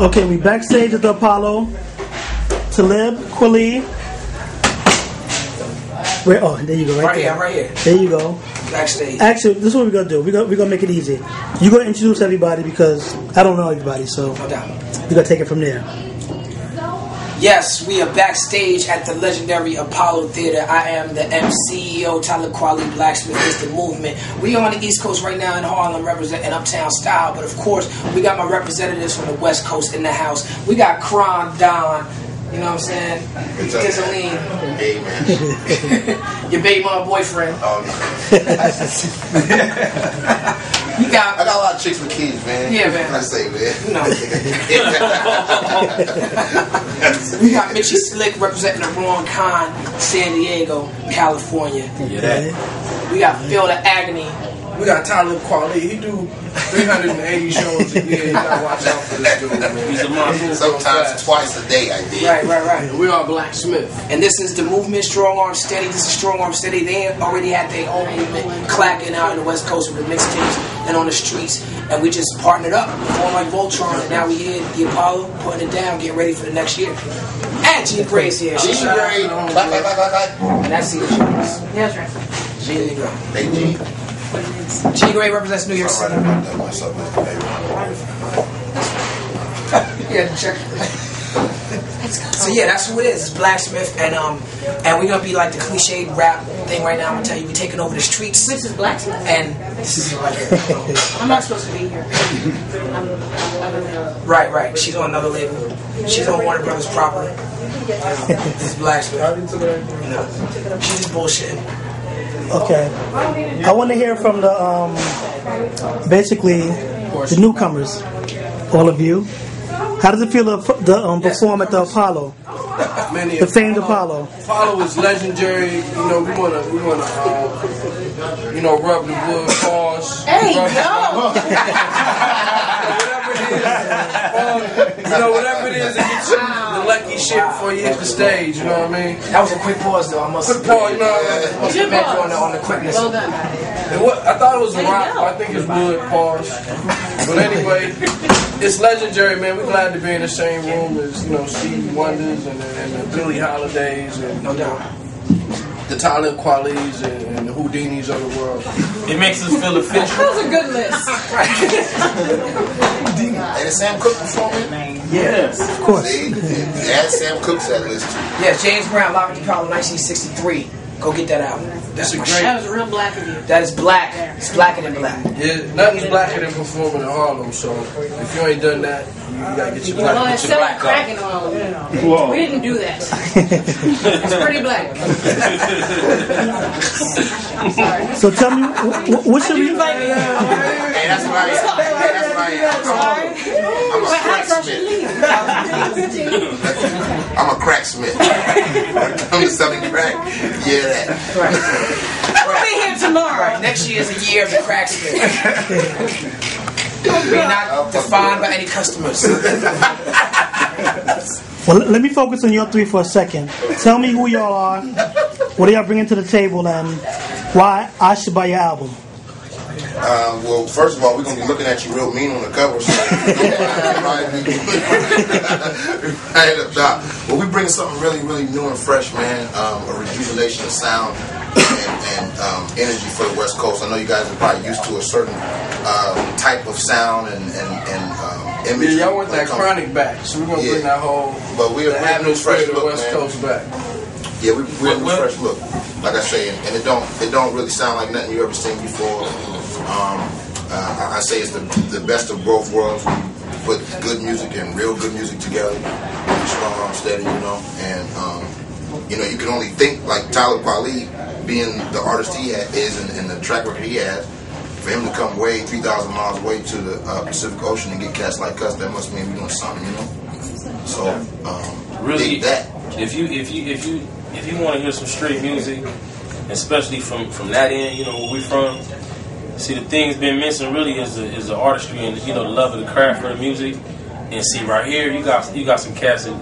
Okay, we backstage at the Apollo. Talib Kweli. Where? Oh, there you go. Right here, I'm right here. There you go. Backstage. Actually, this is what we're gonna do. We're gonna make it easy. You're gonna introduce everybody because I don't know everybody, so No doubt. we're gonna take it from there. Yes, we are backstage at the legendary Apollo Theater. I am the MCEO, Talib Kweli, Blacksmith is the movement. We are on the East Coast right now in Harlem, representing Uptown style. But of course, we got my representatives from the West Coast in the house. We got Kron, Don, you know what I'm saying? Dizzolene. Hey, man. Your baby mama boyfriend. Oh, no. I got a lot of chicks with kids, man. Yeah, man. I say, man. You know. We got Mitchie Slick representing the Ron Con, San Diego, California. Yeah. We got Phil the Agony. We got Talib Kweli. He do 380 shows a year. You gotta watch out for this dude, man. He's a monster. Sometimes twice a day I did. Right. We are Blacksmith. And this is the movement, Strong Arm Steady. This is Strong Arm Steady. They already had their own movement clacking out in the West Coast with the mixtapes and on the streets. And we just partnered up, formed like Voltron, and now we here at the Apollo, putting it down, getting ready for the next year. And G Grae's here. G Grae. And that's the insurance. That's right. G Grae. Hey, G. G Grae represents New York City. Yeah, check. So yeah, that's who it is. It's Blacksmith, and we're gonna be like the cliched rap thing right now. I'm gonna tell you, we're taking over the streets. This is Blacksmith? And this is I'm not supposed to be here. Right. She's on another label. She's on Warner Brothers proper. This is Blacksmith. You know, she's just bullshitting. Okay. I want to hear from the basically the newcomers, all of you. How does it feel to perform at the Apollo? The famed Apollo. Apollo is legendary. You know, we wanna rub the wood paws. Hey, no! Whatever it is, it gets you the lucky shit before you hit the stage. You know what I mean? That was a quick pause, though. I must Quick pause, you know. on the quickness. Well done. I thought it was a rock, but I think it's wood pause. But anyway, it's legendary, man. We're glad to be in the same room as Stevie Wonders and the Billie Holidays and No doubt. the Talib Kwelis and the Houdinis of the world. It makes us feel official. That was a good list. And is Sam Cooke performing? Yes. Of course. Add Sam Cooke to that list too. Yeah, James Brown, Live at the Apollo, 1963. Go get that album. That's a That great. was real black of you. That is black. It's blacker than black. Yeah, nothing's blacker than performing in Harlem. So if you ain't done that, you gotta get your Well, black. it's selling crack and all. Whoa. We didn't do that. It's pretty black. So tell me, what should we? Hey, that's right. That's right. I'm a cracksmith. I'm a cracksmith. I'm selling crack. Yeah, that. We'll be here tomorrow. Right. Next year is a year of the cracksmith. We're not defined by any customers. Well, let me focus on your three for a second. Tell me who y'all are, what are y'all bringing to the table, and why I should buy your album. Well, first of all, we're going to be looking at you real mean on the cover. So right up top. Well, we bring something really, really new and fresh, man. A rejuvenation of sound and energy for the West Coast. I know you guys are probably used to a certain type of sound and imagery. Yeah, y'all want that chronic back, so we're gonna bring that whole. But we're a new fresh the look, West man. Coast back. Yeah, we're a new fresh look. Like I say, and it don't really sound like nothing you ever seen before. I say it's the best of both worlds. We put good music and real good music together. Strong Arm Steady, and you can only think like Talib Kweli, being the artist he is and the track record he has. For him to come way 3,000 miles away to the Pacific Ocean and get cats like us, that must mean we're doing something, So Really, dig that. if you want to hear some straight music, especially from that end, where we from. See, the thing's been missing really is the artistry and the love of the craft for the music. And see, right here you got some cats that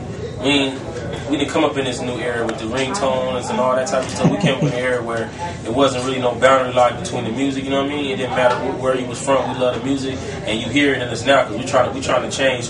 we didn't come up in this new era with the ringtones and all that type of stuff. We came up in an era where it wasn't really no boundary line between the music. You know what I mean? It didn't matter where you was from. We love the music, and you hear it in us now because we trying to change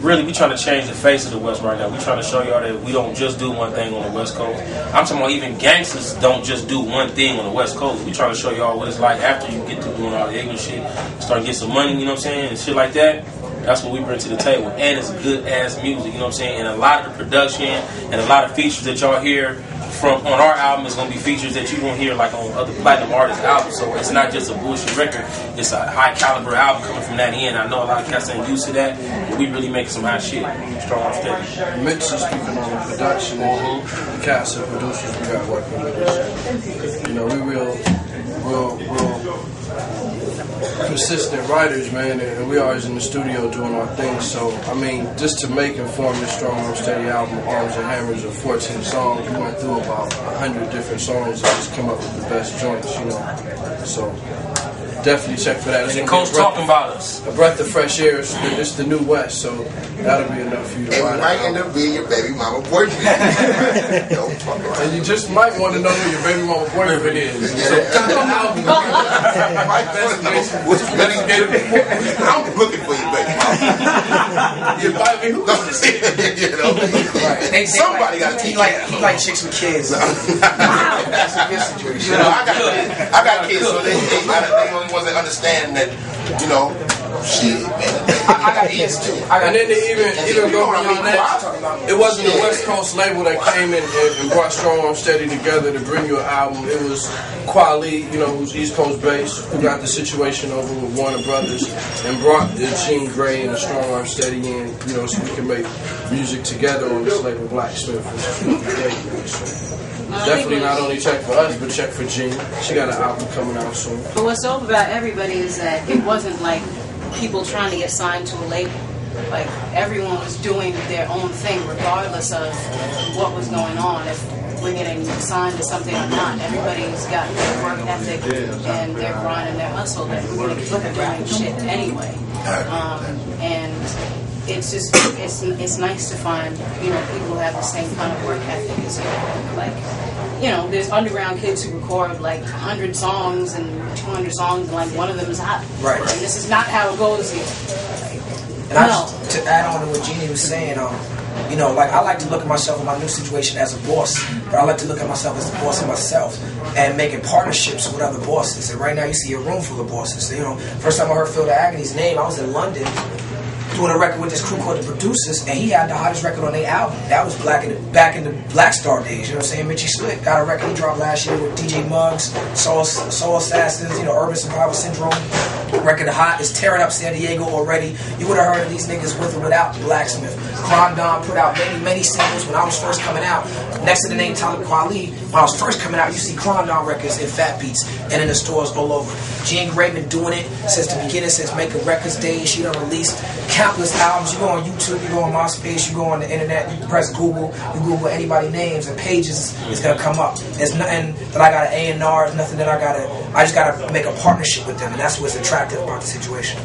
really, we trying to change the face of the West right now. We trying to show y'all that we don't just do one thing on the West Coast. I'm talking about even gangsters don't just do one thing on the West Coast. We trying to show y'all what it's like after you get to doing all the ignorant shit, start getting some money, you know what I'm saying, and shit like that. That's what we bring to the table. And it's good ass music, you know what I'm saying? And a lot of the production and a lot of features that y'all hear from on our album is going to be features that you won't hear like on other platinum artists' albums. So it's not just a bullshit record. It's a high caliber album coming from that end. I know a lot of cats ain't used to that, but we really making some hot shit. Strong steady. Mitch is speaking on the production. The cast of producers we got working with us. You know, we real consistent writers, man, and we always in the studio doing our thing. So, I mean, just to make and form this Strong Arm Steady album, Arms and Hammers of 14 songs, we went through about 100 different songs and just come up with the best joints, you know. So, definitely check for that. And Coach talking about us. A breath of fresh air. It's the new West, so that'll be enough for you to It ride might out. end up being your baby mama boyfriend. Don't fuck around. And you just might want to know who your baby mama boyfriend is. So, I'm looking for your baby mama. you might be who? You know? They Somebody got to he teach like chicks with kids. That's a good situation. You know, I got kids, so they the only ones that understand that, you know, shit, man. I got kids too. And then they even go beyond that. It wasn't the West Coast label that came in and brought Strong Arm Steady together to bring you an album. It was Kweli, you know, who's East Coast based, who got the situation over with Warner Brothers and brought the Grae and the Strong Arm Steady in, you know, so we can make music together on this label, Blacksmith, which is really great, man. So definitely not only check for us, but check for Jean. She got an album coming out soon. But what's dope about everybody is that it wasn't like people trying to get signed to a label. Like, everyone was doing their own thing regardless of what was going on. If we're getting signed to something or not, everybody's got their work ethic and their grind and their hustle that we're going to keep doing shit anyway. And it's just, it's nice to find, you know, people who have the same kind of work ethic as you. Like, you know, there's underground kids who record like 100 songs and 200 songs and like one of them is hot. Right. And this is not how it goes here. And I just, to add on to what Jeannie was saying, you know, like, I like to look at myself in my new situation as a boss, but I like to look at myself as the boss of myself and making partnerships with other bosses. And right now you see a room full of bosses. You know, first time I heard Phil the Agony's name, I was in London doing a record with this crew called The Producers, and he had the hottest record on their album. That was back in the Black Star days, you know what I'm saying? Mitchie Slick got a record he dropped last year with DJ Muggs, Soul Assassins, you know, Urban Survival Syndrome. Record hot, is tearing up San Diego already. You would have heard of these niggas with or without Blacksmith. Crondon put out many singles when I was first coming out. Next to the name Talib Kweli, when I was first coming out, you see Crondon records in Fat Beats and in the stores all over. Jean Grae been doing it since the beginning, since Making Records days. She done released countless albums. You go on YouTube, you go on MySpace, you go on the internet, you press Google, you Google anybody's names and pages, it's gonna come up. There's nothing that I got an A&R, there's nothing that I just gotta make a partnership with them, and that's what's attractive about the situation.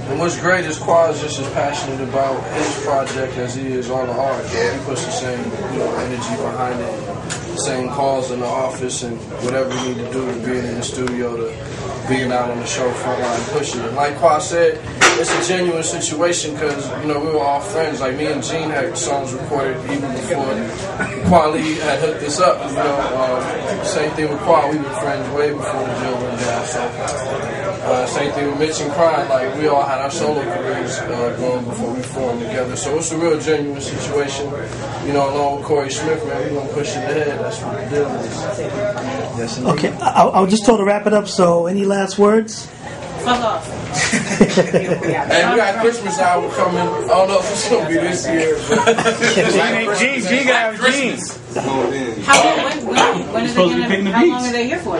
And what's great is Quad's just as passionate about his project as he is on the art. He puts the same, you know, energy behind it, same calls in the office and whatever we need to do to being in the studio to being out on the show front line pushing it. Like Quad said, it's a genuine situation because, you know, we were all friends. Like, me and Gene had songs recorded even before Kweli had hooked us up. You know, same thing with Quad. We were friends way before the deal went down. So, same thing with Mitch and Crime. Like, we all had our solo careers going before we formed together. So it's a real genuine situation. You know, along with Corey Smith, man, we gonna push it ahead. That's what the deal is. Yes, okay, I was just told to wrap it up. So, any last words? Fuck off. Hey, we got Christmas album coming. I don't know if it's gonna be this year, but Gene got Christmas. When are they gonna? How long are they here for?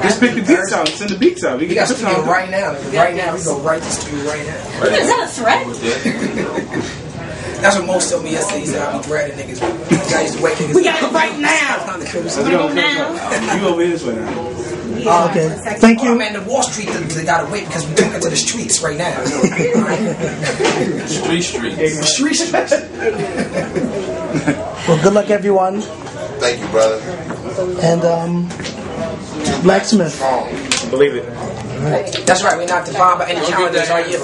Just pick the beats out. Send the beats out. We got studio right now. Right now, we go right to studio right now. Is that a threat? That's what most told me yesterday. He said, I'll be threatening niggas. I used to wake niggas. We got it right now. You over here this way now. Okay. Thank you. Oh, man, the Wall Street, they gotta wait because we took it to the streets right now. Streets. Well, good luck, everyone. Thank you, brother. And Blacksmith. Believe it. That's right. We're not defined by any calendars. Our year.